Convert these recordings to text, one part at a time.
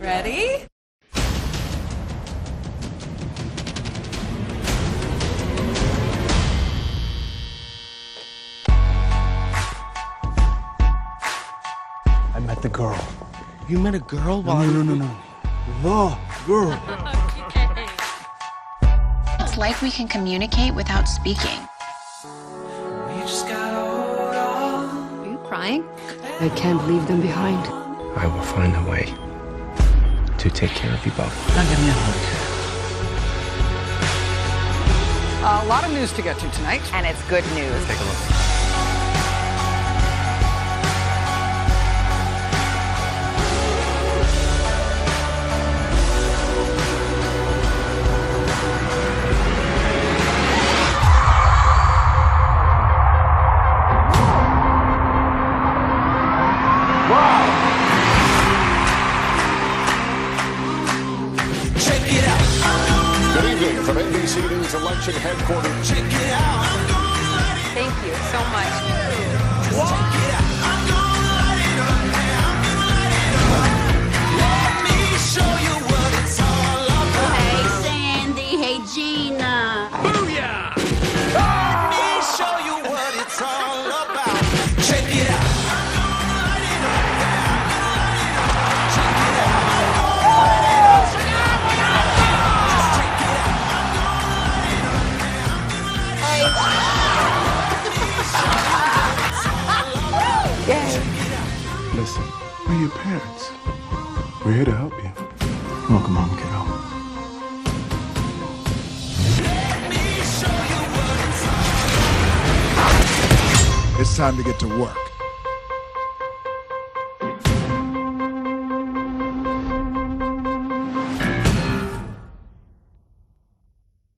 Ready? I met the girl. You met a girl while No. The girl. It's like we can communicate without speaking. Are you crying? I can't leave them behind. I will find a way to take care of you both. Now give me a hug. A lot of news to get to tonight. And it's good news. Take a look. Good evening from NBC News election headquarters. Thank you so much. Hey, Sandy. Hey, Gina. Listen, we're your parents. We're here to help you. Welcome home, kiddo. It's time to get to work.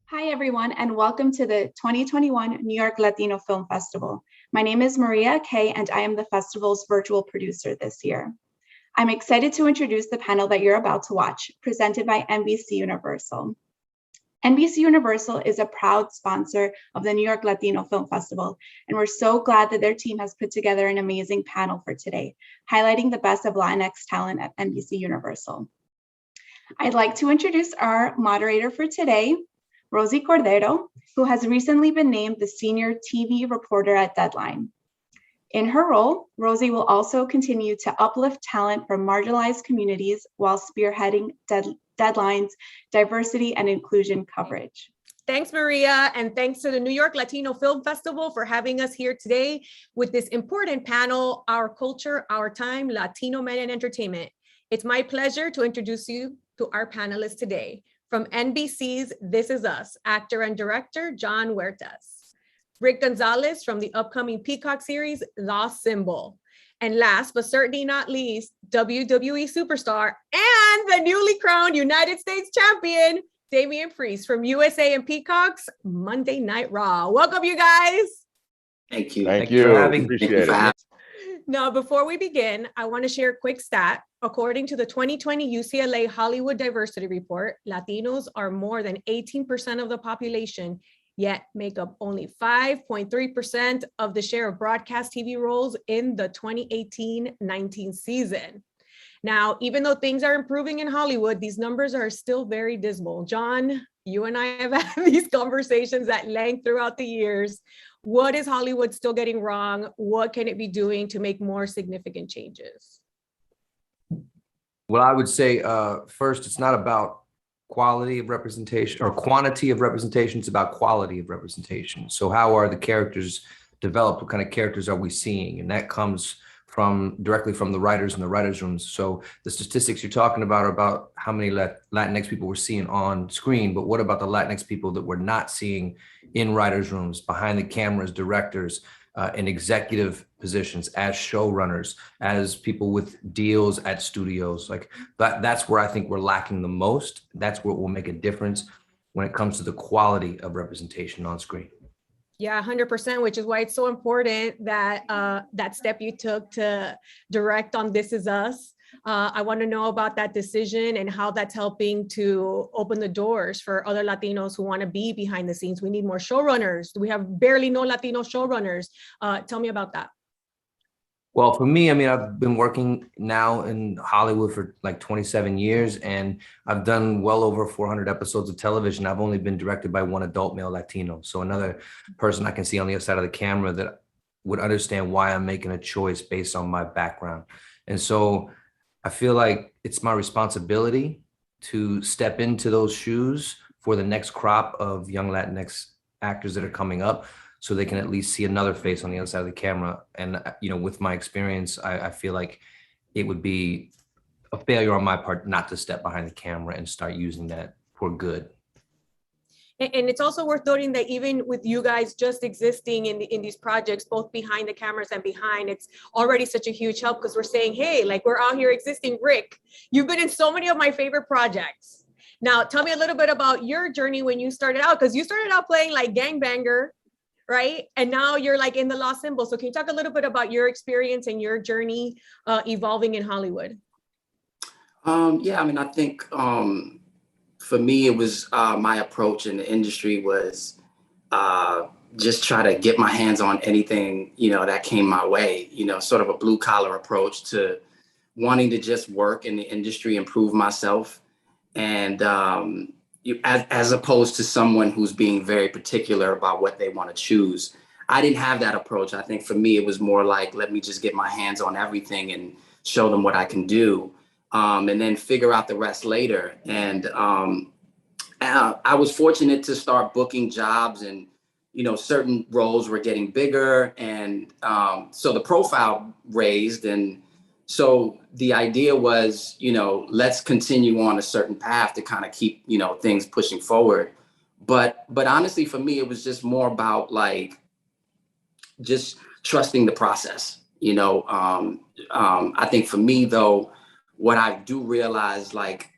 Hi, everyone, and welcome to the 2021 New York Latino Film Festival. My name is Maria Kay, and I am the festival's virtual producer this year. I'm excited to introduce the panel that you're about to watch, presented by NBCUniversal. NBCUniversal is a proud sponsor of the New York Latino Film Festival, and we're so glad that their team has put together an amazing panel for today, highlighting the best of Latinx talent at NBCUniversal. I'd like to introduce our moderator for today, Rosy Cordero, who has recently been named the senior TV reporter at Deadline. In her role, Rosy will also continue to uplift talent from marginalized communities while spearheading Deadline's diversity and inclusion coverage. Thanks, Maria, and thanks to the New York Latino Film Festival for having us here today with this important panel, Our Culture, Our Time, Latino Men in Entertainment. It's my pleasure to introduce you to our panelists today. From NBC's This Is Us, actor and director Jon Huertas. Rick Gonzalez from the upcoming Peacock series, The Symbol. And last but certainly not least, WWE Superstar and the newly crowned United States champion, Damian from USA and Peacock's Monday Night Raw. Welcome, you guys. Thank you. Thank you. Appreciate it. Now, before we begin, I want to share a quick stat. According to the 2020 UCLA Hollywood Diversity Report, Latinos are more than 18% of the population, yet make up only 5.3% of the share of broadcast TV roles in the 2018-19 season. Now, even though things are improving in Hollywood, these numbers are still very dismal. Jon, you and I have had these conversations at length throughout the years. What is Hollywood still getting wrong? What can it be doing to make more significant changes? Well, I would say first, it's not about quality of representation or quantity of representation. It's about quality of representation. So how are the characters developed? What kind of characters are we seeing? And that comes directly from the writers in the writers' rooms. So the statistics you're talking about are about how many Latinx people we're seeing on screen, but what about the Latinx people that we're not seeing in writers' rooms, behind the cameras, directors, in executive positions, as showrunners, as people with deals at studios? Like that's where I think we're lacking the most. That's what will make a difference when it comes to the quality of representation on screen. Yeah, 100%, which is why it's so important that that step you took to direct on This Is Us. I want to know about that decision and how that's helping to open the doors for other Latinos who want to be behind the scenes. We need more showrunners. We have barely no Latino showrunners. Tell me about that. Well, for me, I mean, I've been working now in Hollywood for like 27 years, and I've done well over 400 episodes of television. I've only been directed by one adult male Latino. So another person I can see on the other side of the camera that would understand why I'm making a choice based on my background. And so I feel like it's my responsibility to step into those shoes for the next crop of young Latinx actors that are coming up, so they can at least see another face on the other side of the camera. And, you know, with my experience, I feel like it would be a failure on my part not to step behind the camera and start using that for good. And it's also worth noting that even with you guys just existing in these projects, both behind the cameras and behind, it's already such a huge help, because we're saying, hey, like, we're out here existing. Rick, you've been in so many of my favorite projects. Now, tell me a little bit about your journey when you started out, because you started out playing like gangbanger, right? And now you're like in the Lost Symbol. So can you talk a little bit about your experience and your journey evolving in Hollywood? Yeah, I mean, I think for me, it was my approach in the industry was just try to get my hands on anything, you know, that came my way, you know, sort of a blue collar approach to wanting to just work in the industry, improve myself. And as opposed to someone who's being very particular about what they want to choose. I didn't have that approach. I think for me, it was more like, let me just get my hands on everything and show them what I can do, and then figure out the rest later. And I was fortunate to start booking jobs, and, you know, certain roles were getting bigger. And so the profile raised. And so the idea was, you know, let's continue on a certain path to kind of keep, you know, things pushing forward. But honestly, for me, it was just more about like, just trusting the process, you know. I think for me, though, what I do realize, like,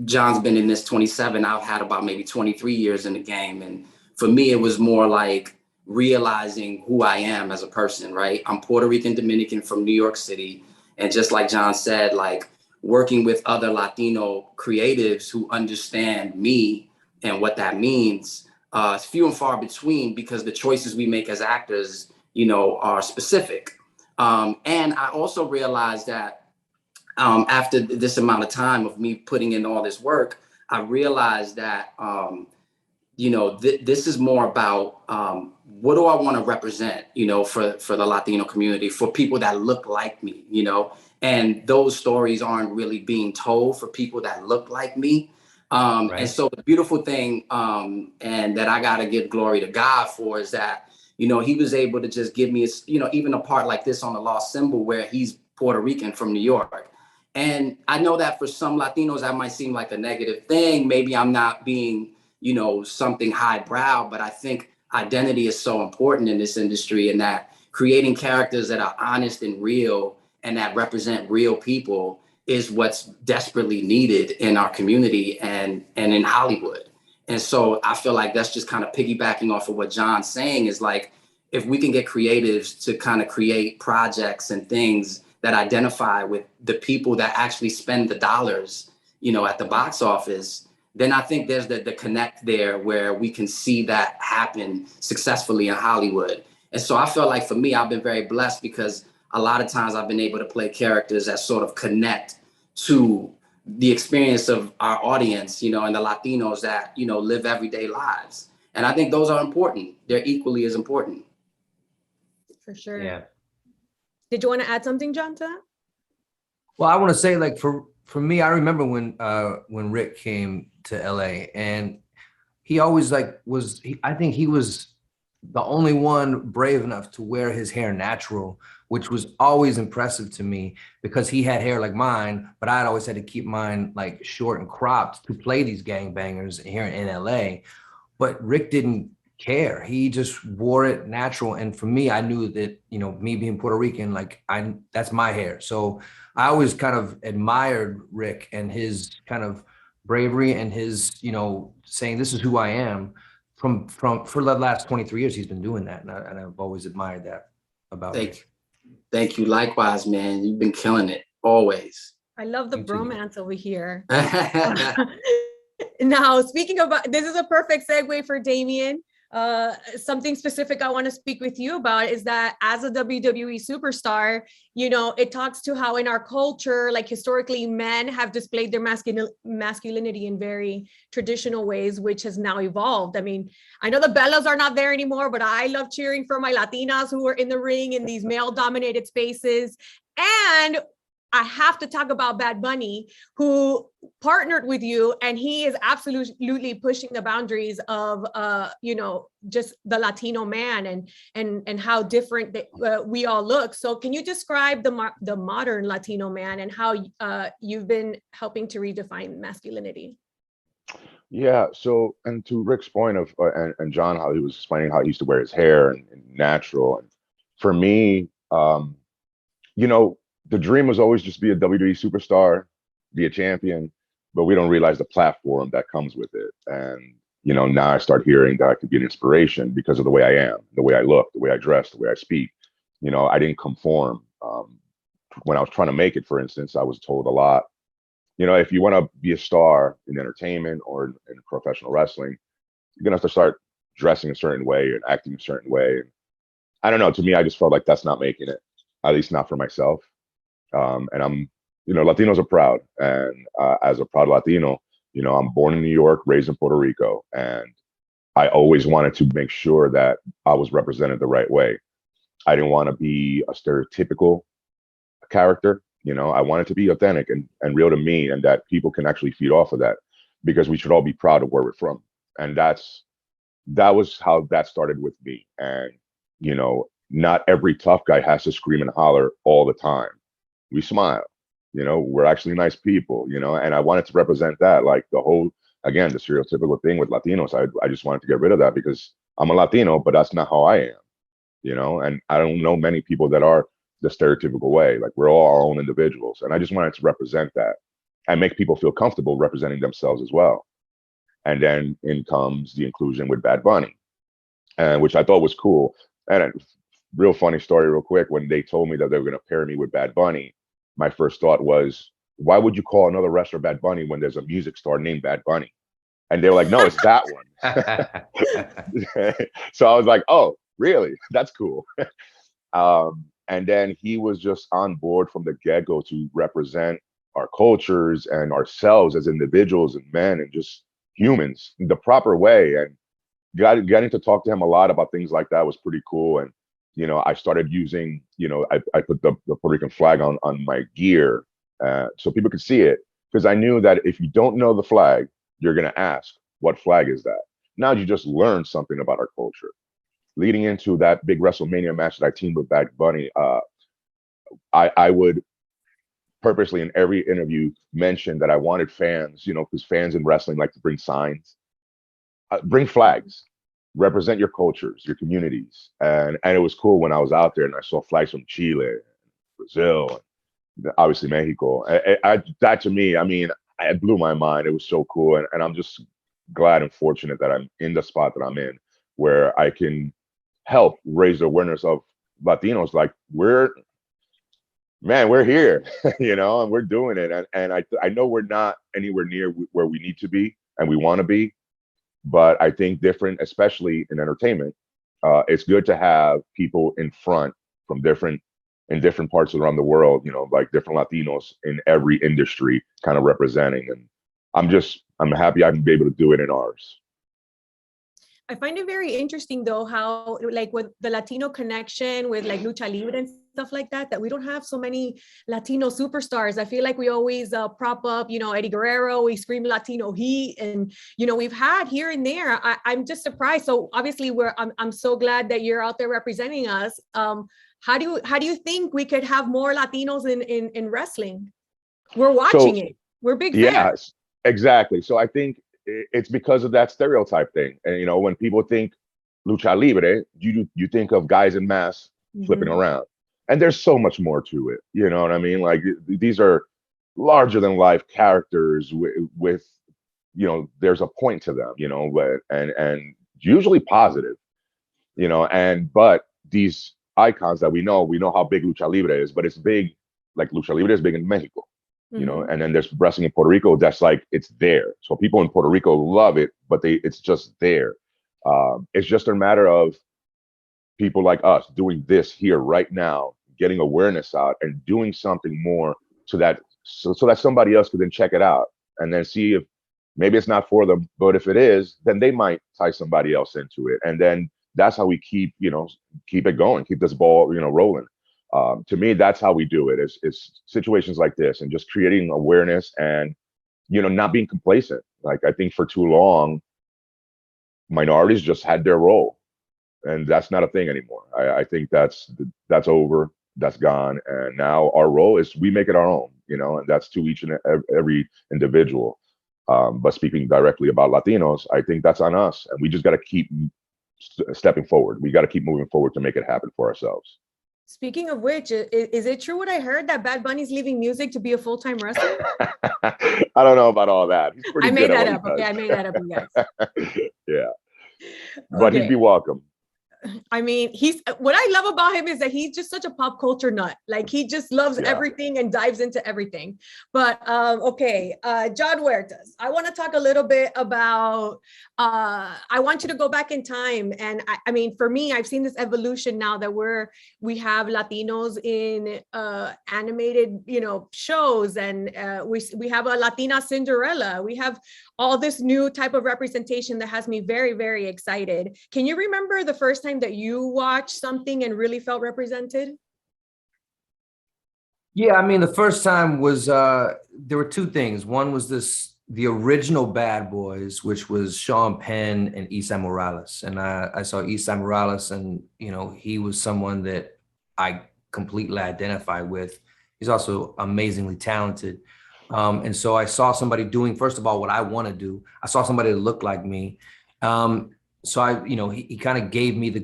Jon's been in this 27, I've had about maybe 23 years in the game. And for me, it was more like realizing who I am as a person, right? I'm Puerto Rican Dominican from New York City. And just like Jon said, like, working with other Latino creatives who understand me and what that means, it's few and far between, because the choices we make as actors, you know, are specific. And I also realized that after this amount of time of me putting in all this work, I realized that, you know, this is more about what do I want to represent, you know, for the Latino community, for people that look like me, you know, and those stories aren't really being told for people that look like me. Right. And so the beautiful thing, and that I got to give glory to God for, is that, you know, he was able to just give me, you know, even a part like this on The Lost Symbol, where he's Puerto Rican from New York. And I know that for some Latinos, that might seem like a negative thing. Maybe I'm not being, you know, something highbrow, but I think identity is so important in this industry, and that creating characters that are honest and real and that represent real people is what's desperately needed in our community and in Hollywood. And so I feel like that's just kind of piggybacking off of what Jon's saying, is like, if we can get creatives to kind of create projects and things that identify with the people that actually spend the dollars, you know, at the box office, then I think there's the connect there where we can see that happen successfully in Hollywood. And so I feel like for me, I've been very blessed, because a lot of times I've been able to play characters that sort of connect to the experience of our audience, you know, and the Latinos that, you know, live everyday lives. And I think those are important. They're equally as important. For sure. Yeah. Did you want to add something, Jon, to that? Well, I want to say, like, for me, I remember when Rick came to LA, and he always I think he was the only one brave enough to wear his hair natural, which was always impressive to me, because he had hair like mine, but I'd always had to keep mine like short and cropped to play these gangbangers here in LA. But Rick didn't care. He just wore it natural. And for me, I knew that, you know, me being Puerto Rican, like, that's my hair. So I always kind of admired Rick and his kind of bravery and his, you know, saying, this is who I am. For the last 23 years, he's been doing that. And I've always admired that about him. Thank you. Likewise, man. You've been killing it always. I love the bromance over here. Now, speaking about, this is a perfect segue for Damian. something specific I want to speak with you about is that as a WWE superstar, you know, it talks to how in our culture, like historically, men have displayed their masculinity in very traditional ways, which has now evolved. I mean, I know the Bellas are not there anymore, but I love cheering for my Latinas who are in the ring in these male-dominated spaces. And I have to talk about Bad Bunny, who partnered with you, and he is absolutely pushing the boundaries of, you know, just the Latino man and how different we all look. So, can you describe the modern Latino man and how you've been helping to redefine masculinity? Yeah. So, and to Rick's point of and John, how he was explaining how he used to wear his hair and natural, and for me, you know, the dream was always just be a WWE superstar, be a champion, but we don't realize the platform that comes with it. And, you know, now I start hearing that I could be an inspiration because of the way I am, the way I look, the way I dress, the way I speak. You know, I didn't conform. When I was trying to make it, for instance, I was told a lot, you know, if you want to be a star in entertainment or in professional wrestling, you're going to have to start dressing a certain way and acting a certain way. And I don't know, to me, I just felt like that's not making it, at least not for myself. And I'm, you know, Latinos are proud. And as a proud Latino, you know, I'm born in New York, raised in Puerto Rico. And I always wanted to make sure that I was represented the right way. I didn't want to be a stereotypical character. You know, I wanted to be authentic and real to me, and that people can actually feed off of that, because we should all be proud of where we're from. And that was how that started with me. And, you know, not every tough guy has to scream and holler all the time. We smile, you know, we're actually nice people, you know, and I wanted to represent that, like the whole, again, the stereotypical thing with Latinos. I just wanted to get rid of that because I'm a Latino, but that's not how I am, you know, and I don't know many people that are the stereotypical way. Like, we're all our own individuals. And I just wanted to represent that and make people feel comfortable representing themselves as well. And then in comes the inclusion with Bad Bunny, and which I thought was cool. And real funny story real quick, when they told me that they were going to pair me with Bad Bunny, my first thought was, why would you call another wrestler Bad Bunny when there's a music star named Bad Bunny? And they were like, no, it's that one. So I was like, oh, really? That's cool. And then he was just on board from the get-go to represent our cultures and ourselves as individuals and men and just humans in the proper way. And getting to talk to him a lot about things like that was pretty cool. And, you know, I started using, you know, I put the Puerto Rican flag on my gear so people could see it, because I knew that if you don't know the flag, you're going to ask, what flag is that? Now you just learned something about our culture. Leading into that big WrestleMania match that I teamed with Bad Bunny, I would purposely in every interview mention that I wanted fans, you know, because fans in wrestling like to bring signs, bring flags, represent your cultures, your communities. And it was cool when I was out there and I saw flags from Chile, Brazil, and obviously Mexico. That to me, I mean, it blew my mind. It was so cool. And I'm just glad and fortunate that I'm in the spot that I'm in, where I can help raise the awareness of Latinos. Like, we're here, you know, and we're doing it. And I know we're not anywhere near where we need to be and we want to be, but I think different, especially in entertainment, it's good to have people in front from different parts around the world, you know, like different Latinos in every industry kind of representing. And I'm happy I can be able to do it in ours. I find it very interesting though, how like with the Latino connection with like Lucha Libre and stuff like that, that we don't have so many Latino superstars. I feel like we always prop up, you know, Eddie Guerrero, we scream Latino heat, and, you know, we've had here and there. I'm just surprised. So obviously I'm so glad that you're out there representing us. How do you think we could have more Latinos in wrestling? We're watching it. We're big fans. Yes, exactly. So I think it's because of that stereotype thing. And, you know, when people think Lucha Libre, you think of guys in masks flipping around. And there's so much more to it. You know what I mean? Like, these are larger than life characters with, you know, there's a point to them, you know, and usually positive, you know, but these icons that we know how big Lucha Libre is, but it's big, like Lucha Libre is big in Mexico. You know, and then there's wrestling in Puerto Rico that's like, it's there. So people in Puerto Rico love it, but it's just there. It's just a matter of people like us doing this here right now, getting awareness out and doing something more so that somebody else could then check it out and then see if maybe it's not for them, but if it is, then they might tie somebody else into it. And then that's how we keep it going, keep this ball, rolling. To me, that's how we do it. It's situations like this and just creating awareness and, not being complacent. Like, I think for too long, minorities just had their role, and that's not a thing anymore. I think that's over, that's gone. And now our role is we make it our own, and that's to each and every individual. But speaking directly about Latinos, I think that's on us, and we just got to keep stepping forward. We got to keep moving forward to make it happen for ourselves. Speaking of which, is it true what I heard that Bad Bunny's leaving music to be a full-time wrestler? I don't know about all that. He's pretty I made good at that what up. he Okay, does. I made that up, you guys. Yeah, but Okay. he'd be welcome. I mean, what I love about him is that he's just such a pop culture nut. Like, he just loves everything and dives into everything. But okay, Jon Huertas, I want to talk a little bit about, I want you to go back in time. And I mean, for me, I've seen this evolution now that we have Latinos in animated, shows, and we have a Latina Cinderella. We have all this new type of representation that has me very, very excited. Can you remember the first time that you watched something and really felt represented? Yeah, I mean, the first time was, there were two things. One was the original Bad Boys, which was Sean Penn and Esai Morales. And I saw Esai Morales, and, he was someone that I completely identify with. He's also amazingly talented. And so I saw somebody doing, first of all, what I want to do. I saw somebody that looked like me. So he kind of gave me the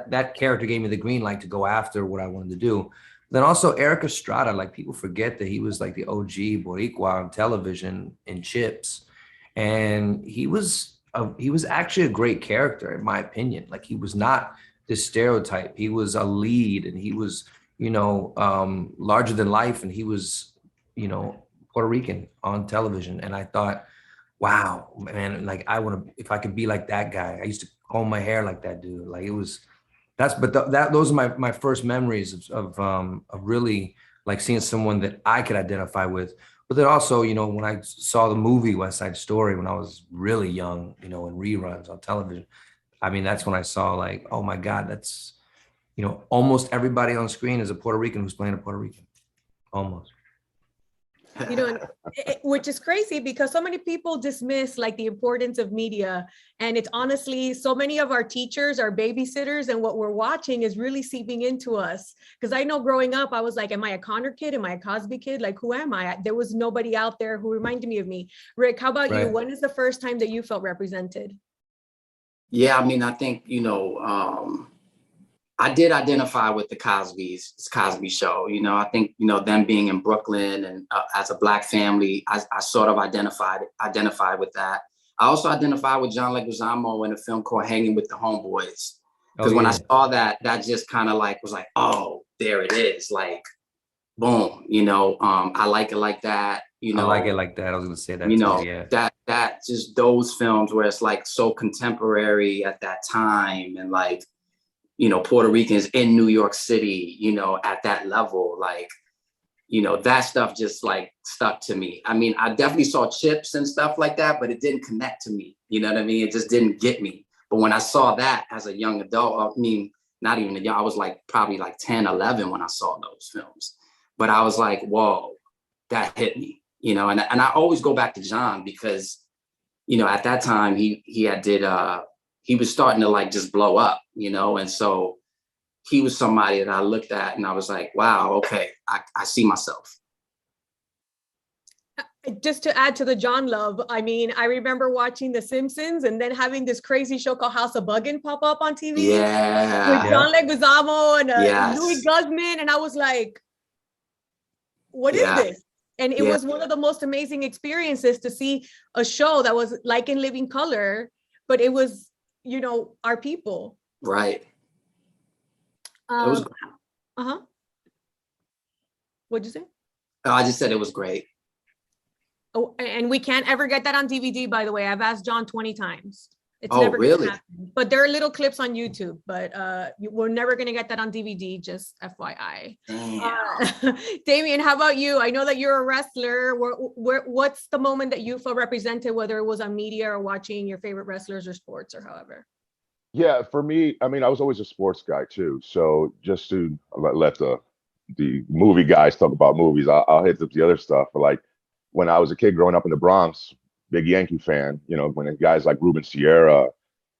that character gave me the green light to go after what I wanted to do. Then also Eric Estrada, like, people forget that he was like the OG Boricua on television in Chips. And he was actually a great character, in my opinion. Like, he was not this stereotype. He was a lead, and he was, larger than life. And he was, Puerto Rican on television. And I thought, wow, man, like, if I could be like that guy. I used to comb my hair like that dude. Like, those are my first memories of really, like, seeing someone that I could identify with. But then also, when I saw the movie West Side Story when I was really young, in reruns on television, I mean, that's when I saw, like, oh my God, that's, almost everybody on screen is a Puerto Rican who's playing a Puerto Rican, almost. Which is crazy because so many people dismiss, like, the importance of media. And it's honestly, so many of our teachers are babysitters, and what we're watching is really seeping into us. Because I know growing up, I was like, am I a Connor kid? Am I a Cosby kid? Like, who am I? There was nobody out there who reminded me of me. Rick, how about you? When is the first time that you felt represented? Yeah, I mean, I think, I did identify with the Cosby show. I think, them being in Brooklyn and as a Black family, I sort of identified with that. I also identified with John Leguizamo in a film called Hanging with the Homeboys. Because when I saw that just kind of like was like, oh, there it is. Like, boom, I like it like that. I like it like that. I was going to say that too, yeah. That just those films where it's like so contemporary at that time, and like, Puerto Ricans in New York City, at that level, like, that stuff just like stuck to me. I mean, I definitely saw Chips and stuff like that, but it didn't connect to me. You know what I mean? It just didn't get me. But when I saw that as a young adult, I mean, not even a young, I was like probably like 10, 11 when I saw those films. But I was like, whoa, that hit me, and I always go back to John because, at that time he was starting to like just blow up, and so he was somebody that I looked at and I was like, wow, okay, I see myself. Just to add to the John love, I mean, I remember watching The Simpsons and then having this crazy show called House of Buggin' pop up on TV. Yeah. With John Leguizamo and Louis Guzman. And I was like, what is this? And it was one of the most amazing experiences to see a show that was like in living color, but it was, our people. Right. What'd you say? Oh, I just said it was great. Oh, and we can't ever get that on DVD, by the way. I've asked John 20 times. It's Oh, never really? gonna happen. But there are little clips on YouTube, but we're never gonna get that on DVD, just FYI. Damian, how about you? I know that you're a wrestler. What's the moment that you felt represented, whether it was on media or watching your favorite wrestlers or sports or however? Yeah, for me, I mean, I was always a sports guy too. So just to let the movie guys talk about movies, I'll hit up the other stuff. But like when I was a kid growing up in the Bronx, big Yankee fan, you know, when guys like Ruben Sierra,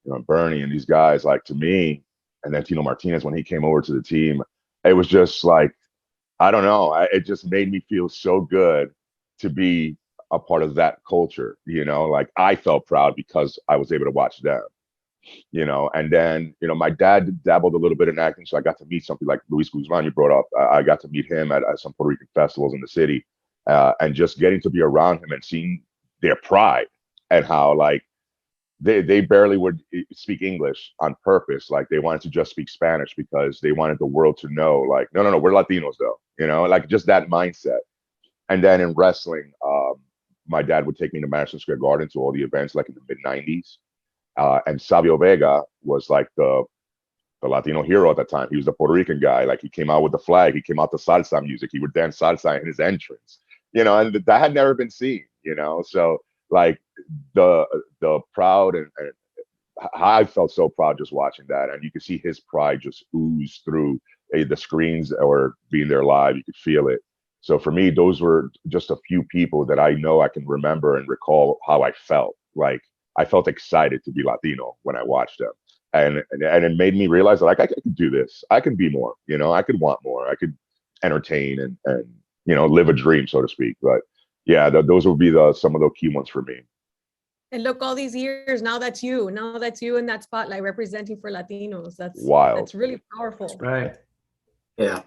you know, Bernie and these guys, like to me, and then Tino Martinez, when he came over to the team, it was just like, I don't know, it just made me feel so good to be a part of that culture, you know, like I felt proud because I was able to watch them, you know. And then, you know, my dad dabbled a little bit in acting, so I got to meet something like Luis Guzman you brought up. I got to meet him at some Puerto Rican festivals in the city, and just getting to be around him and seeing their pride and how like they barely would speak English on purpose. Like they wanted to just speak Spanish because they wanted the world to know, like, no, we're Latinos though, you know, like just that mindset. And then in wrestling, my dad would take me to Madison Square Garden to all the events like in the mid-90s. And Savio Vega was like the Latino hero at the time. He was the Puerto Rican guy. Like he came out with the flag, he came out to salsa music, he would dance salsa in his entrance, you know, and that had never been seen, you know. So like the proud and I felt so proud just watching that, and you could see his pride just ooze through the screens or being there live. You could feel it. So for me, those were just a few people that I know I can remember and recall how I felt. Like I felt excited to be Latino when I watched them, and it made me realize that like I could do this. I can be more. You know, I could want more. I could entertain and you know, live a dream, so to speak. But yeah, those would be some of the key ones for me. And look, all these years, now that's you in that spotlight representing for Latinos. That's wild. That's really powerful. That's right. Yeah,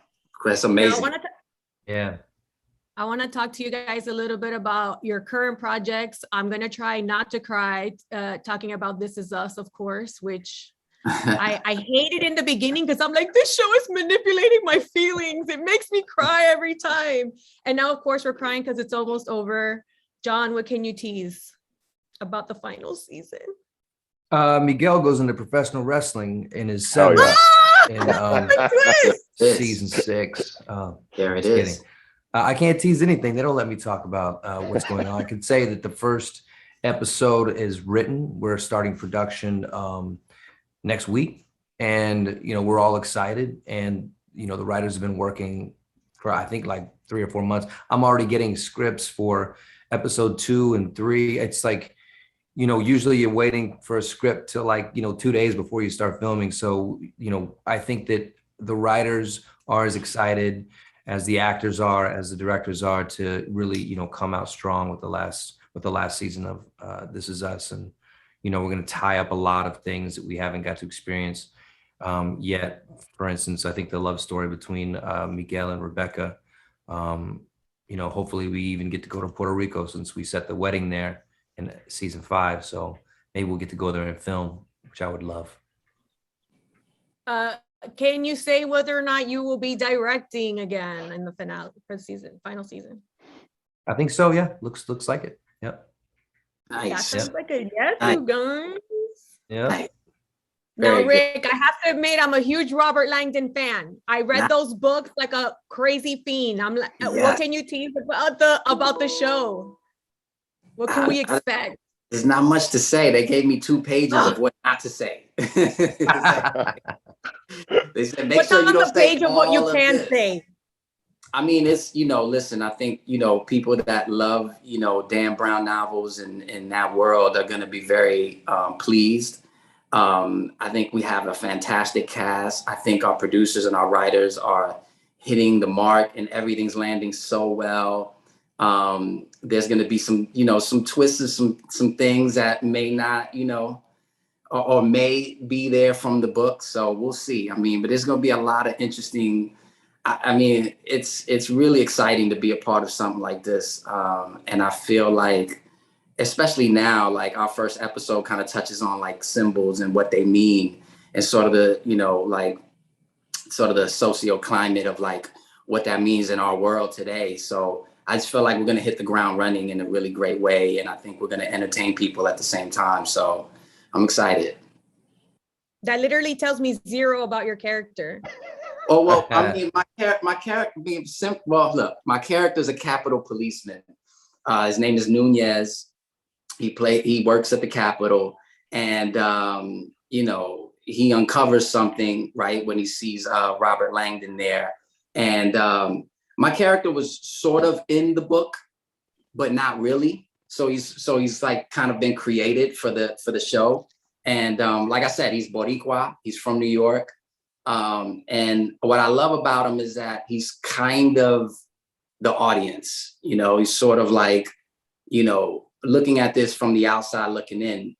that's amazing. I want to talk to you guys a little bit about your current projects. I'm going to try not to cry, talking about This Is Us, of course, which I hated in the beginning because I'm like, this show is manipulating my feelings. It makes me cry every time. And now, of course, we're crying because it's almost over. Jon, what can you tease about the final season? Miguel goes into professional wrestling in his seventh in season 6. There it is. Kidding. I can't tease anything. They don't let me talk about what's going on. I can say that the first episode is written. We're starting production next week, and you know, we're all excited. And you know, the writers have been working for I think like 3 or 4 months. I'm already getting scripts for episode 2 and 3. It's like, you know, usually you're waiting for a script till like, you know, 2 days before you start filming. So, you know, I think that the writers are as excited as the actors are, as the directors are, to really, you know, come out strong with the last season of This Is Us. And, you know, we're going to tie up a lot of things that we haven't got to experience yet. For instance, I think the love story between Miguel and Rebecca, you know, hopefully we even get to go to Puerto Rico since we set the wedding there in season 5. So maybe we'll get to go there and film, which I would love. Can you say whether or not you will be directing again in the finale for the final season? I think so. Yeah, looks like it. Yep. Nice. That sounds like a yes, you guys. Yeah. Nice. Now, Very Rick, good. I have to admit, I'm a huge Robert Langdon fan. I read those books like a crazy fiend. I'm like, what can you tease about the show? What can we expect? There's not much to say. They gave me 2 pages of what not to say. They said, make what's sure on you don't the page say of what you all can this. say? I mean, it's, you know, listen, I think, you know, people that love, you know, Dan Brown novels and in that world are going to be very pleased. I think we have a fantastic cast. I think our producers and our writers are hitting the mark and everything's landing so well. There's going to be some, you know, some twists, some things that may not, you know, or may be there from the book. So we'll see. I mean, but there's going to be a lot of interesting, I mean, it's really exciting to be a part of something like this. And I feel like, especially now, like our first episode kind of touches on like symbols and what they mean and sort of the, you know, like sort of the socio climate of like what that means in our world today. So I just feel like we're going to hit the ground running in a really great way. And I think we're going to entertain people at the same time. So I'm excited. That literally tells me zero about your character. Oh, well, I mean, my character being simple. Well, look, my character is a Capitol policeman. His name is Nunez. He works at the Capitol, and he uncovers something right when he sees Robert Langdon there. And my character was sort of in the book, but not really. So he's like kind of been created for the show. And like I said, he's Boricua. He's from New York. And what I love about him is that he's kind of the audience. He's sort of like, looking at this from the outside looking in,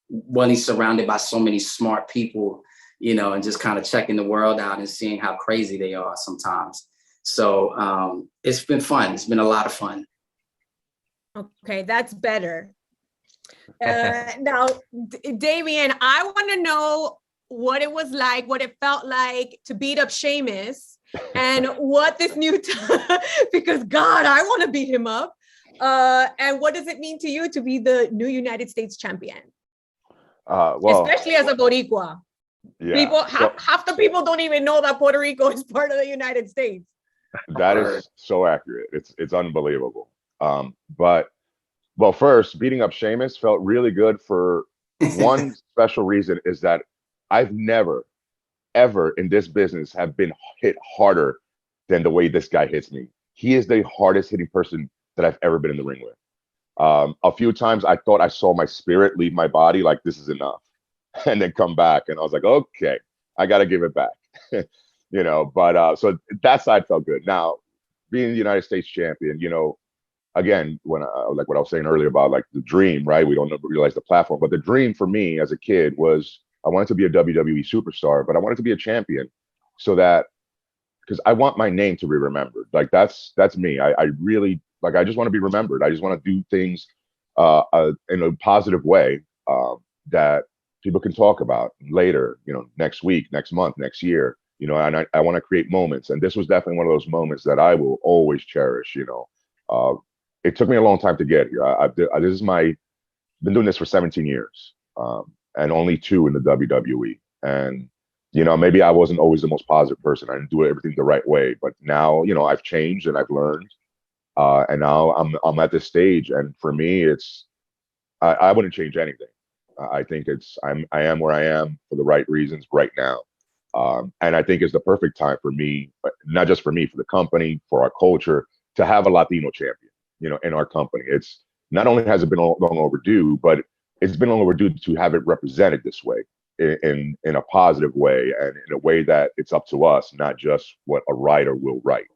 when he's surrounded by so many smart people, and just kind of checking the world out and seeing how crazy they are sometimes. So it's been fun. It's been a lot of fun. Okay, that's better. Now, Damian, I want to know what it was like, what it felt like to beat up Sheamus, and what this new because God, I want to beat him up. And what does it mean to you to be the new United States champion? Well, especially as a Boricua. Yeah, half the people don't even know that Puerto Rico is part of the United States. That is so accurate. It's unbelievable. But well, first, beating up Sheamus felt really good for one special reason, is that I've never, ever in this business have been hit harder than the way this guy hits me. He is the hardest hitting person that I've ever been in the ring with. A few times I thought I saw my spirit leave my body, like this is enough, and then come back. And I was like, okay, I got to give it back. But so that side felt good. Now, being the United States champion, again, when like what I was saying earlier about like the dream, right? We don't realize the platform, but the dream for me as a kid was I wanted to be a WWE superstar, but I wanted to be a champion, so that, because I want my name to be remembered. Like that's me. I really, like, I just want to be remembered. I just want to do things in a positive way that people can talk about later, next week, next month, next year, and I want to create moments. And this was definitely one of those moments that I will always cherish. It took me a long time to get here. Been doing this for 17 years, and only 2 in the WWE. And, maybe I wasn't always the most positive person. I didn't do everything the right way, but now, I've changed and I've learned. And now I'm at this stage. And for me, I wouldn't change anything. I think I am where I am for the right reasons right now. And I think it's the perfect time for me, not just for me, for the company, for our culture, to have a Latino champion, in our company. It's not only has it been long overdue, but it's been long overdue to have it represented this way, in a positive way, and in a way that it's up to us, not just what a writer will write.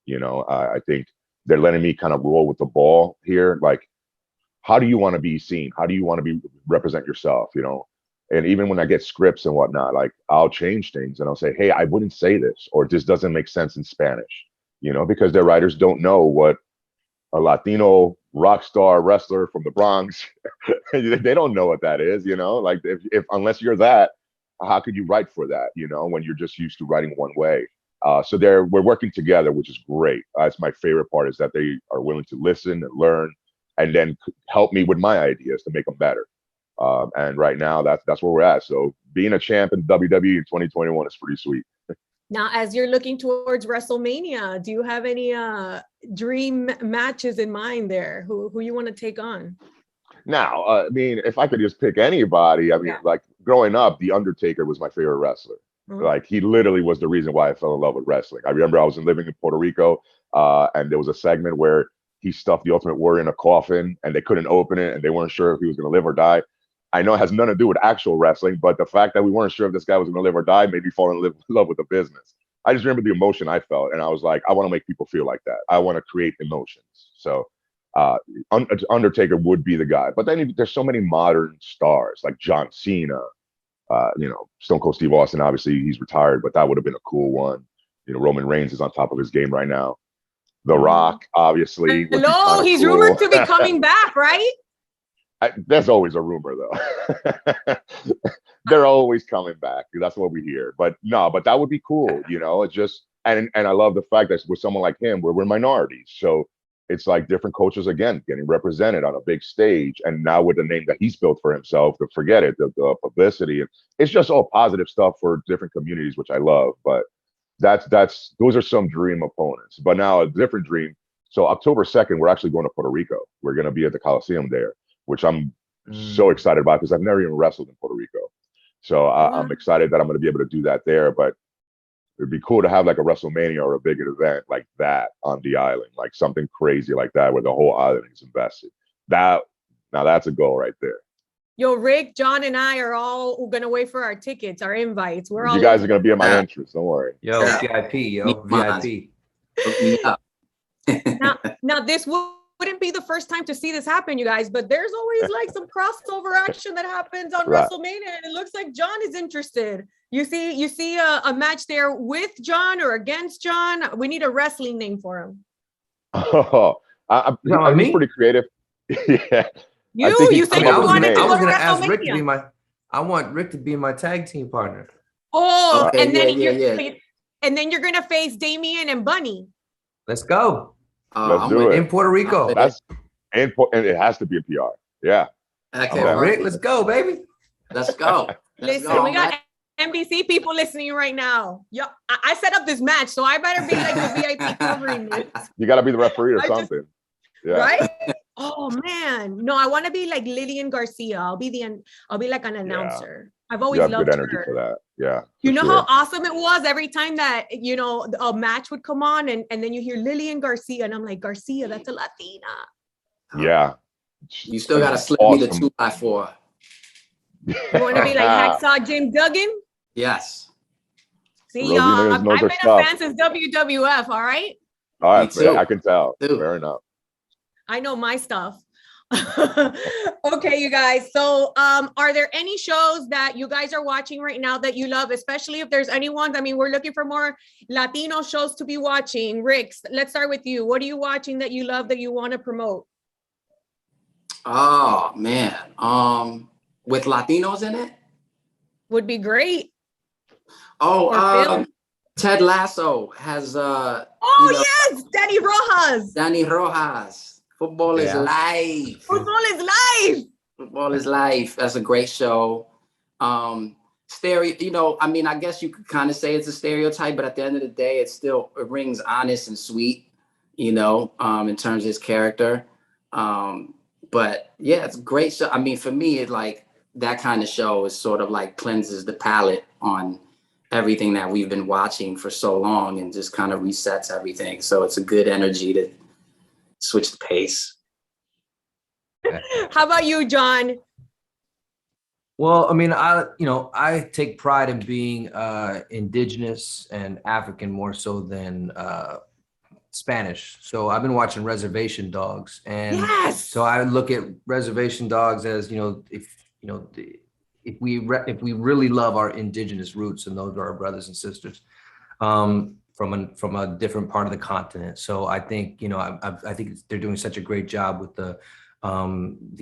I think they're letting me kind of roll with the ball here. Like, how do you want to be seen? How do you want to represent yourself? And even when I get scripts and whatnot, like, I'll change things and I'll say, hey, I wouldn't say this, or this doesn't make sense in Spanish, because their writers don't know what a Latino rock star wrestler from the Bronx, they don't know what that is, like if unless you're that, how could you write for that, when you're just used to writing one way? So we're working together, which is great. That's my favorite part, is that they are willing to listen and learn, and then help me with my ideas to make them better. And right now, that's where we're at. So being a champ in WWE in 2021 is pretty sweet. Now, as you're looking towards WrestleMania, do you have any dream matches in mind there? Who you want to take on? Now, I mean, if I could just pick anybody, like growing up, The Undertaker was my favorite wrestler. Mm-hmm. Like, he literally was the reason why I fell in love with wrestling. I remember I was living in Puerto Rico, and there was a segment where he stuffed the Ultimate Warrior in a coffin, and they couldn't open it, and they weren't sure if he was going to live or die. I know it has nothing to do with actual wrestling, but the fact that we weren't sure if this guy was going to live or die made me fall in love with the business. I just remember the emotion I felt, and I was like, I want to make people feel like that. I want to create emotions. So Undertaker would be the guy. But then there's so many modern stars like John Cena, Stone Cold Steve Austin. Obviously, he's retired, but that would have been a cool one. Roman Reigns is on top of his game right now. The Rock, obviously. Hello, he's cool. Rumored to be coming back, right? There's always a rumor, though. They're always coming back. That's what we hear. But no, but that would be cool. It's just, and I love the fact that with someone like him, we're minorities. So it's like different cultures again getting represented on a big stage, and now with the name that he's built for himself, to forget it, the publicity, and it's just all positive stuff for different communities, which I love. But those are some dream opponents. But now a different dream. So October 2nd, we're actually going to Puerto Rico. We're going to be at the Coliseum there, which I'm so excited about because I've never even wrestled in Puerto Rico. So I'm excited that I'm going to be able to do that there. But it'd be cool to have like a WrestleMania or a big event like that on the island, like something crazy like that where the whole island is invested. Now that's a goal right there. Yo, Rick, John, and I are all gonna wait for our tickets, our invites. We're all. You guys are gonna be at my entrance. Don't worry. Yo, VIP, yo, VIP. Now this wouldn't be the first time to see this happen, you guys, but there's always like some crossover action that happens on WrestleMania, and it looks like John is interested. You see a match there with John or against John. We need a wrestling name for him. Oh, I'm pretty creative. Yeah. You said you wanted to I go was to gonna ask Rick to WrestleMania. be my. I want Rick to be my tag team partner. Oh, Okay, and then yeah. and then you're gonna face Damian and Bunny. Let's go. Let's do it In Puerto Rico. And it has to be a PR. Yeah. Okay, Rick, let's go, baby. Let's go. Listen, we got NBC people listening right now. Yo, I set up this match, so I better be like the VIP covering this. You got to be the referee or something. Yeah. Right? Oh man, no, I want to be like Lillian Garcia. I'll be like an announcer. I've always you have loved good energy her. for that. Yeah. You know how awesome it was every time that a match would come on and then you hear Lillian Garcia and I'm like, Garcia, that's a Latina. Yeah. You still gotta slip me the 2x4. You want to be like Hacksaw Jim Duggan? Yes. See, y'all, I've been a fan since WWF. All right. All right, I can tell. Fair enough. I know my stuff. Okay, you guys. So are there any shows that you guys are watching right now that you love, especially if there's anyone? I mean, we're looking for more Latino shows to be watching. Rick, let's start with you. What are you watching that you love that you want to promote? Oh man. With Latinos in it? Would be great. Oh, Ted Lasso has yes, Danny Rojas. Football is life. Football is life. Football is life. That's a great show. Stereo, I mean, I guess you could kind of say it's a stereotype, but at the end of the day, it rings honest and sweet, in terms of his character. But yeah, it's a great show. I mean, for me, it like that kind of show is sort of like cleanses the palate on everything that we've been watching for so long and just kind of resets everything. So it's a good energy to switch the pace. How about you, John? Well, I mean, I take pride in being indigenous and African more so than Spanish. So I've been watching Reservation Dogs, and so I look at Reservation Dogs as if we really love our indigenous roots, and those are our brothers and sisters from a different part of the continent. So I think I think they're doing such a great job with the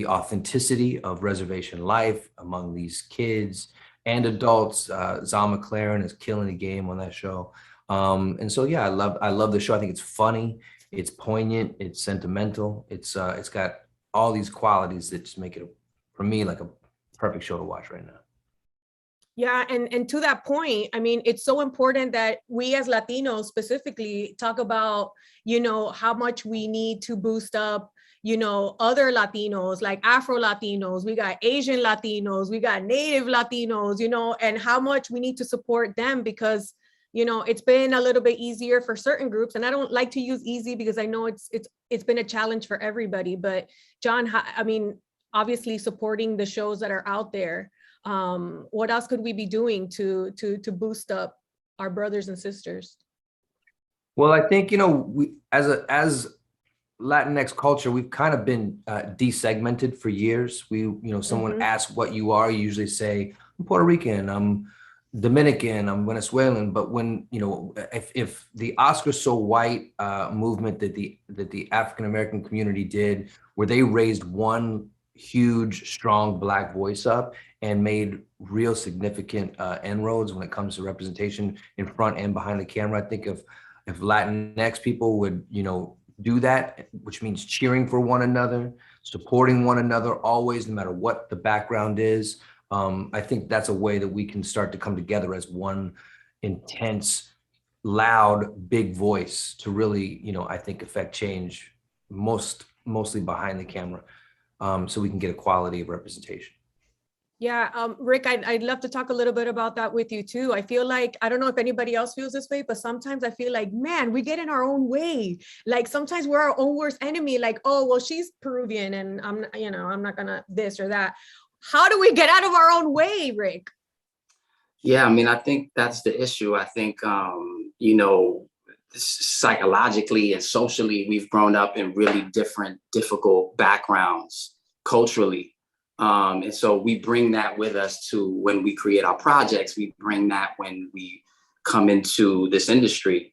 authenticity of reservation life among these kids and adults. Zal McLaren is killing the game on that show. And so, yeah, I love the show. I think it's funny, it's poignant, it's sentimental. It's got all these qualities that just make it, for me, like a perfect show to watch right now. Yeah, and to that point, I mean, it's so important that we as Latinos specifically talk about, how much we need to boost up, other Latinos, like Afro Latinos, we got Asian Latinos, we got Native Latinos, and how much we need to support them because, it's been a little bit easier for certain groups. And I don't like to use easy because I know it's been a challenge for everybody. But John, I mean, obviously supporting the shows that are out there. What else could we be doing to boost up our brothers and sisters? Well, I think, we as Latinx culture, we've kind of been desegmented for years. Someone asks what you are, you usually say, I'm Puerto Rican, I'm Dominican, I'm Venezuelan. But when, if the Oscar So White movement that the African-American community did, where they raised one huge, strong Black voice up and made real significant inroads when it comes to representation in front and behind the camera. I think if Latinx people would, do that, which means cheering for one another, supporting one another always, no matter what the background is. I think that's a way that we can start to come together as one intense, loud, big voice to really, I think affect change mostly behind the camera, so we can get a quality of representation. Yeah, Rick, I'd love to talk a little bit about that with you too. I feel like, I don't know if anybody else feels this way, but sometimes I feel like, man, we get in our own way. Like sometimes we're our own worst enemy. Like, oh, well, she's Peruvian and I'm not gonna this or that. How do we get out of our own way, Rick? Yeah, I mean, I think that's the issue. I think, psychologically and socially, we've grown up in really different, difficult backgrounds culturally. And so we bring that with us to when we create our projects. We bring that when we come into this industry,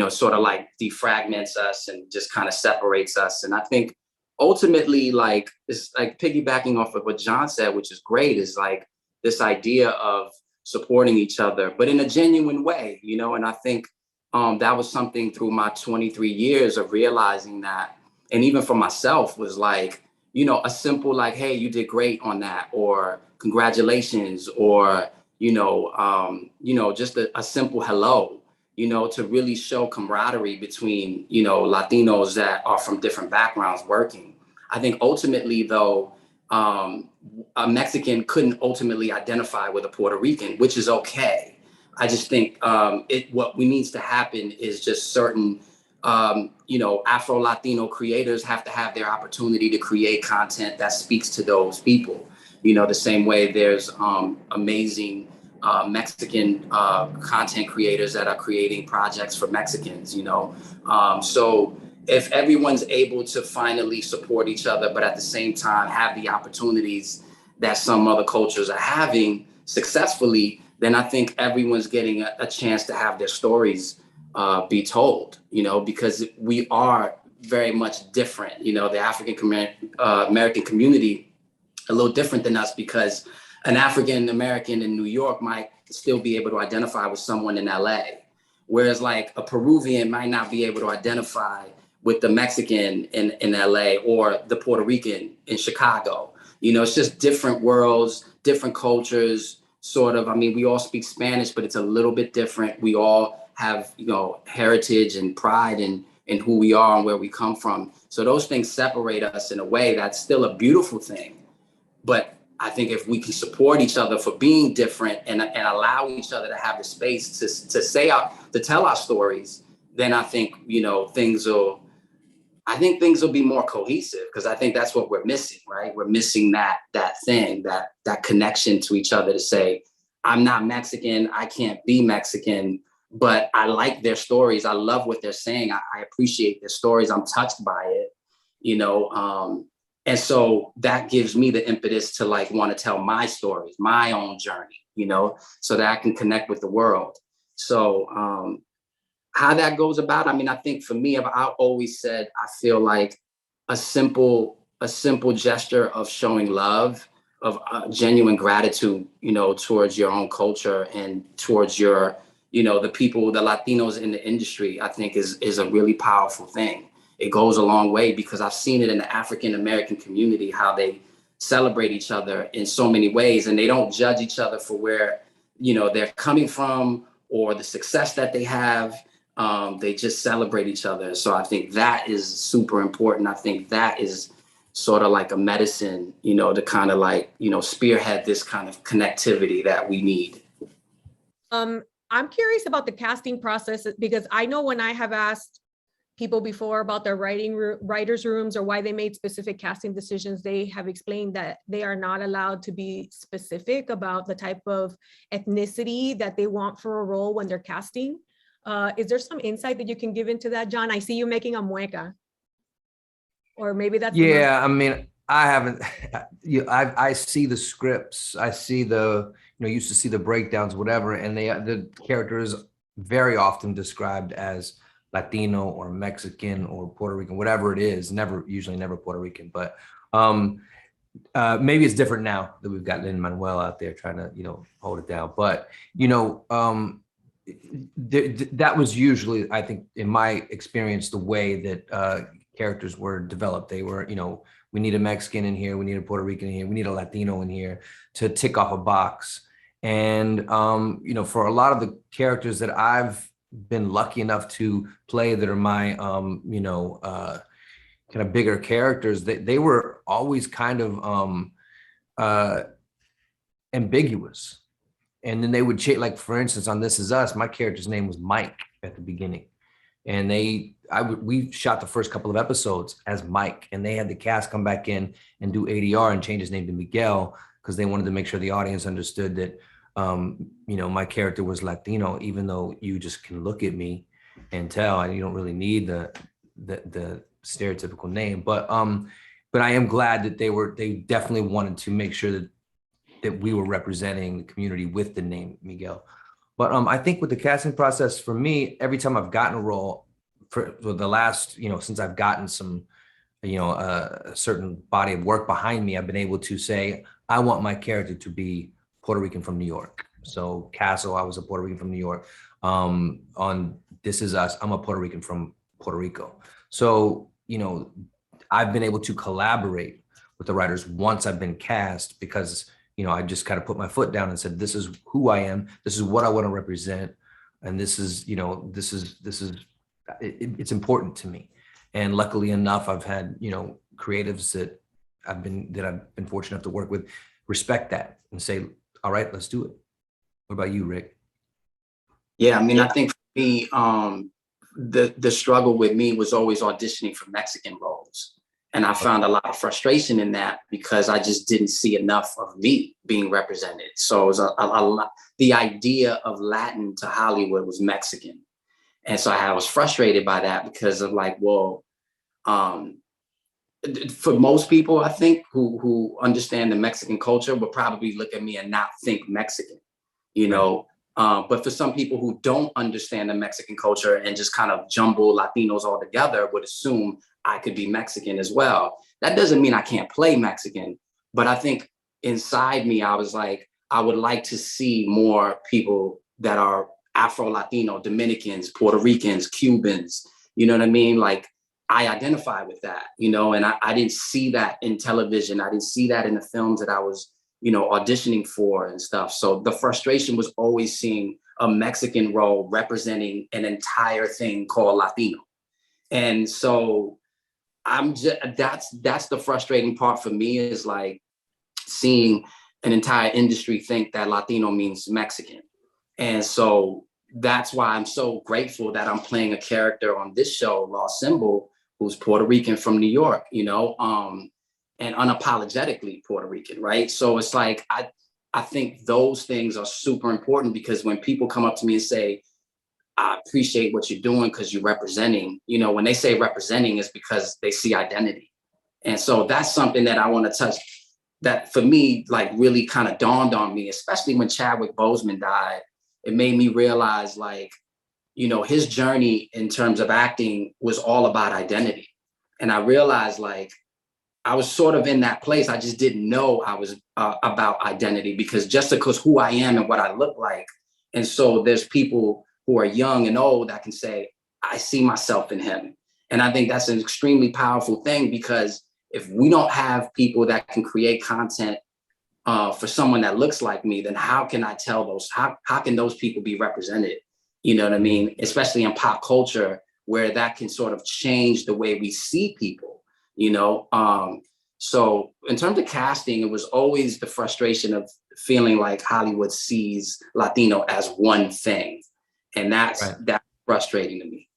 sort of like defragments us and just kind of separates us. And I think ultimately, like, it's like piggybacking off of what Jon said, which is great, is like this idea of supporting each other, but in a genuine way, and I think that was something through my 23 years of realizing that, and even for myself was like, a simple like, hey, you did great on that, or congratulations, or, just a simple hello, to really show camaraderie between, Latinos that are from different backgrounds working. I think ultimately, though, a Mexican couldn't ultimately identify with a Puerto Rican, which is okay. I just think what needs to happen is just certain Afro-Latino creators have to have their opportunity to create content that speaks to those people. The same way there's amazing Mexican content creators that are creating projects for Mexicans, So if everyone's able to finally support each other, but at the same time have the opportunities that some other cultures are having successfully, then I think everyone's getting a chance to have their stories be told, because we are very much different. The African American community, a little different than us, because an African American in New York might still be able to identify with someone in LA, whereas like a Peruvian might not be able to identify with the Mexican in LA or the Puerto Rican in Chicago. It's just different worlds, different cultures, sort of. I mean, we all speak Spanish, but it's a little bit different. We all have, heritage and pride in who we are and where we come from. So those things separate us in a way that's still a beautiful thing. But I think if we can support each other for being different and allow each other to have the space to tell our stories, then I think, things will be more cohesive, because I think that's what we're missing, right? We're missing that thing, that connection to each other to say, I'm not Mexican, I can't be Mexican, but I like their stories. I love what they're saying. I appreciate their stories. I'm touched by it, and so that gives me the impetus to like want to tell my stories, my own journey, so that I can connect with the world. So how that goes about, I mean, I think for me, I've always said, I feel like a simple gesture of showing love, of genuine gratitude, towards your own culture and towards your, the people, the Latinos in the industry, I think is a really powerful thing. It goes a long way, because I've seen it in the African American community, how they celebrate each other in so many ways, and they don't judge each other for where, they're coming from or the success that they have. They just celebrate each other. So I think that is super important. I think that is sort of like a medicine, to kind of like, spearhead this kind of connectivity that we need. I'm curious about the casting process, because I know when I have asked people before about their writers' rooms or why they made specific casting decisions, they have explained that they are not allowed to be specific about the type of ethnicity that they want for a role when they're casting. Is there some insight that you can give into that, Jon? I see you making a mueca. Or maybe that's... Yeah, I mean, I haven't, I see the scripts, I see used to see the breakdowns, whatever, and the character is very often described as Latino or Mexican or Puerto Rican, whatever it is, usually never Puerto Rican, but maybe it's different now that we've got Lin-Manuel out there trying to, hold it down. But, that was usually, I think, in my experience, the way that characters were developed. They were, we need a Mexican in here, we need a Puerto Rican in here, we need a Latino in here to tick off a box. And, for a lot of the characters that I've been lucky enough to play that are my, kind of bigger characters, they were always kind of ambiguous. And then they would change, like, for instance, on This Is Us, my character's name was Mike at the beginning. And we shot the first couple of episodes as Mike, and they had the cast come back in and do ADR and change his name to Miguel, because they wanted to make sure the audience understood that, my character was Latino, even though you just can look at me and tell, and you don't really need the stereotypical name. But I am glad that they definitely wanted to make sure that we were representing the community with the name Miguel. But I think with the casting process, for me, every time I've gotten a role for the last, since I've gotten some, a certain body of work behind me, I've been able to say, I want my character to be Puerto Rican from New York. So Castle, I was a Puerto Rican from New York. On This Is Us, I'm a Puerto Rican from Puerto Rico. So, I've been able to collaborate with the writers once I've been cast, because I just kind of put my foot down and said, this is who I am. This is what I want to represent. And this is, it's important to me. And luckily enough, I've had, creatives that I've been fortunate enough to work with respect that and say, all right, let's do it. What about you, Rick? Yeah, I think for me, the struggle with me was always auditioning for Mexican roles. And I found a lot of frustration in that, because I just didn't see enough of me being represented. So it was a lot. The idea of Latin to Hollywood was Mexican. And so I was frustrated by that, because of for most people, I think, who understand the Mexican culture would probably look at me and not think Mexican, but for some people who don't understand the Mexican culture and just kind of jumble Latinos all together, would assume I could be Mexican as well. That doesn't mean I can't play Mexican, but I think inside me, I was like, I would like to see more people that are Afro-Latino, Dominicans, Puerto Ricans, Cubans, you know what I mean? Like, I identify with that, and I didn't see that in television. I didn't see that in the films that I was, auditioning for and stuff. So the frustration was always seeing a Mexican role representing an entire thing called Latino. And so that's the frustrating part for me, is like seeing an entire industry think that Latino means Mexican. And so that's why I'm so grateful that I'm playing a character on this show, Lost Symbol, who's Puerto Rican from New York, and unapologetically Puerto Rican, right? So it's like, I think those things are super important, because when people come up to me and say, I appreciate what you're doing because you're representing, when they say representing, is because they see identity. And so that's something that I want to touch, that for me, like, really kind of dawned on me, especially when Chadwick Boseman died. It made me realize, like, his journey in terms of acting was all about identity. And I realized, like, I was sort of in that place. I just didn't know I was about identity, because who I am and what I look like. And so there's people who are young and old that can say, I see myself in him. And I think that's an extremely powerful thing, because if we don't have people that can create content for someone that looks like me, then how can I tell how can those people be represented? You know what I mean? Especially in pop culture, where that can sort of change the way we see people, So in terms of casting, it was always the frustration of feeling like Hollywood sees Latino as one thing. And that's frustrating to me.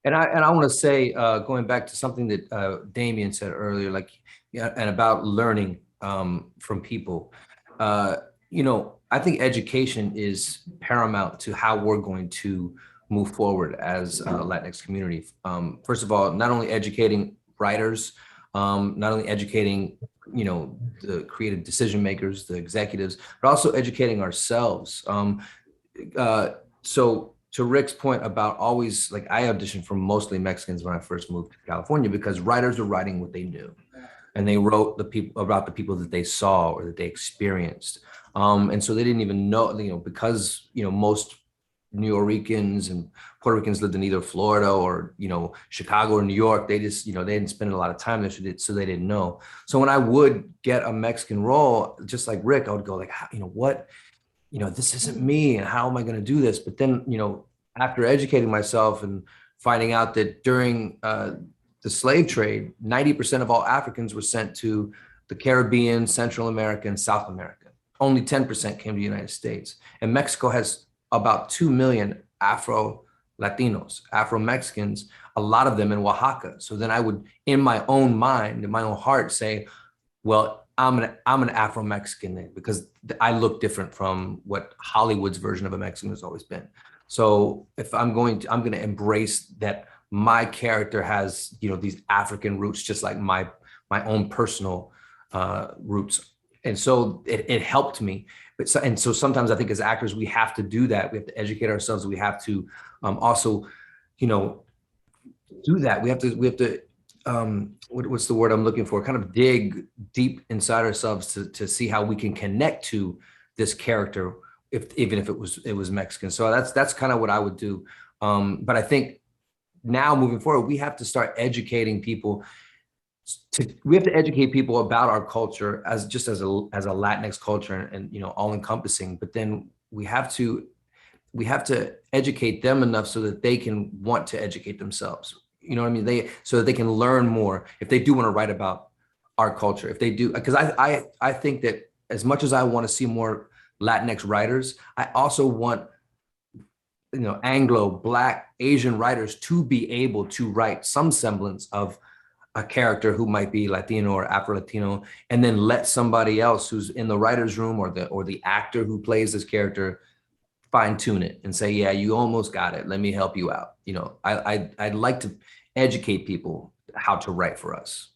And I want to say, going back to something that Damian said earlier, and about learning from people, I think education is paramount to how we're going to move forward as a Latinx community. First of all, not only educating writers, not only educating, the creative decision makers, the executives, but also educating ourselves. So to Rick's point about always, like, I auditioned for mostly Mexicans when I first moved to California, because writers are writing what they knew, and they wrote about the people that they saw or that they experienced. And so they didn't even know, because, most New Ricans and Puerto Ricans lived in either Florida or, Chicago or New York. They just, they didn't spend a lot of time there, so they didn't know. So when I would get a Mexican role, just like Rick, I would go like, what, this isn't me, and how am I going to do this? But then, after educating myself and finding out that during the slave trade, 90% of all Africans were sent to the Caribbean, Central America, and South America. Only 10% came to the United States. And Mexico has about 2 million Afro-Latinos, Afro-Mexicans, a lot of them in Oaxaca. So then I would, in my own mind, in my own heart, say, well, I'm an Afro-Mexican then, because I look different from what Hollywood's version of a Mexican has always been. So if I'm going to embrace that my character has, these African roots, just like my own personal roots. And so it helped me. And so sometimes I think as actors, we have to do that. We have to educate ourselves. We have to also, do that. We have to what's the word I'm looking for? Kind of dig deep inside ourselves to see how we can connect to this character, even if it was Mexican. So that's kind of what I would do. But I think now moving forward, we have to start educating people. We have to educate people about our culture as a Latinx culture and all encompassing. But then we have to educate them enough so that they can want to educate themselves. You know what I mean? So that they can learn more if they do want to write about our culture. If they do, because I think that as much as I want to see more Latinx writers, I also want Anglo, Black, Asian writers to be able to write some semblance of a character who might be Latino or Afro-Latino, and then let somebody else who's in the writer's room or the actor who plays this character fine tune it and say, yeah, you almost got it. Let me help you out. I'd like to educate people how to write for us.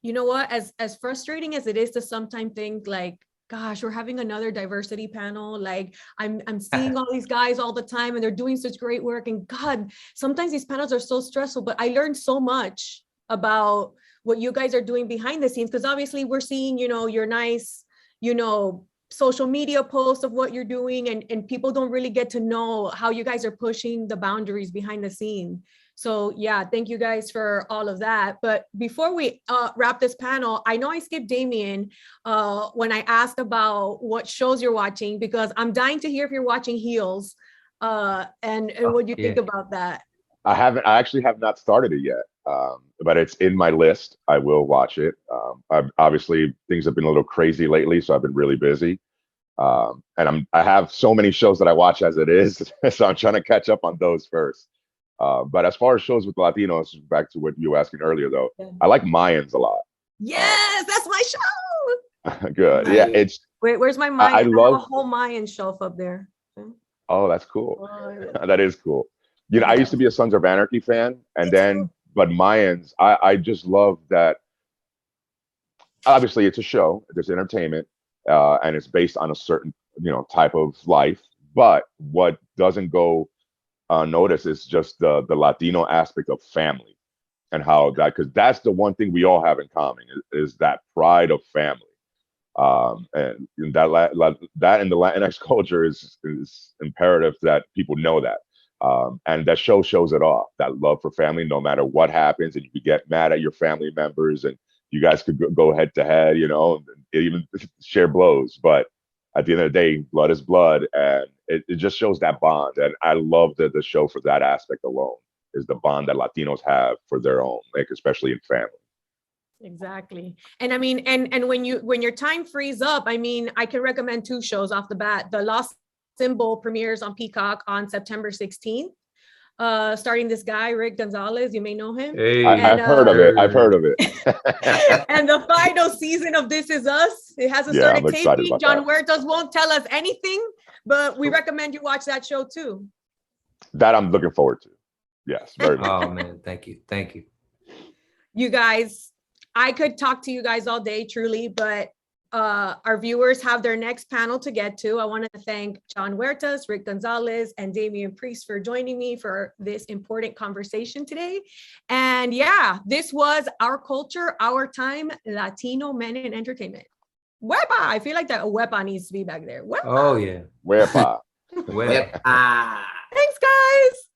You know what? As frustrating as it is to sometimes think like, gosh, we're having another diversity panel. Like I'm seeing all these guys all the time and they're doing such great work. And God, sometimes these panels are so stressful, but I learned so much about what you guys are doing behind the scenes. Because obviously we're seeing, your nice, social media posts of what you're doing, and people don't really get to know how you guys are pushing the boundaries behind the scene. So yeah, thank you guys for all of that. But before we wrap this panel, I know I skipped Damian when I asked about what shows you're watching, because I'm dying to hear if you're watching Heels and what you think about that. I actually have not started it yet, but it's in my list. I will watch it. Obviously things have been a little crazy lately, so I've been really busy. And I have so many shows that I watch as it is, so I'm trying to catch up on those first. But as far as shows with Latinos, back to what you were asking earlier, though, I like Mayans a lot. Yes, that's my show. Good. Yeah, it's. Wait, where's my Mayan? I love a whole Mayan shelf up there. Oh, that's cool. That is cool. I used to be a Sons of Anarchy fan, and but Mayans, I just love that. Obviously, it's a show. There's entertainment, and it's based on a certain type of life. But what doesn't go notice is just the Latino aspect of family, and how because that's the one thing we all have in common is that pride of family. And that in the Latinx culture is imperative that people know that. And that shows it off, that love for family, no matter what happens, and you could get mad at your family members and you guys could go head to head, and even share blows. But at the end of the day, blood is blood, and it just shows that bond. And I love the show for that aspect alone, is the bond that Latinos have for their own, like especially in family. Exactly. And I mean, and when your time frees up, I mean, I can recommend 2 shows off the bat. The Lost Symbol premieres on Peacock on September 16th. Starting this guy, Rick Gonzalez, you may know him. Hey. I've heard of it. And the final season of This Is Us, it hasn't started taping. Jon Huertas won't tell us anything, but we recommend you watch that show too. That I'm looking forward to. Yes, very much. Oh man, thank you. You guys, I could talk to you guys all day, truly, but our viewers have their next panel to get to. I want to thank Jon Huertas, Rick Gonzalez, and Damian Priest for joining me for this important conversation today. And yeah, this was Our Culture, Our Time, Latino Men in Entertainment. Wepa! I feel like that Wepa needs to be back there. Wepa. Oh yeah. Wepa. Well. Thanks, guys.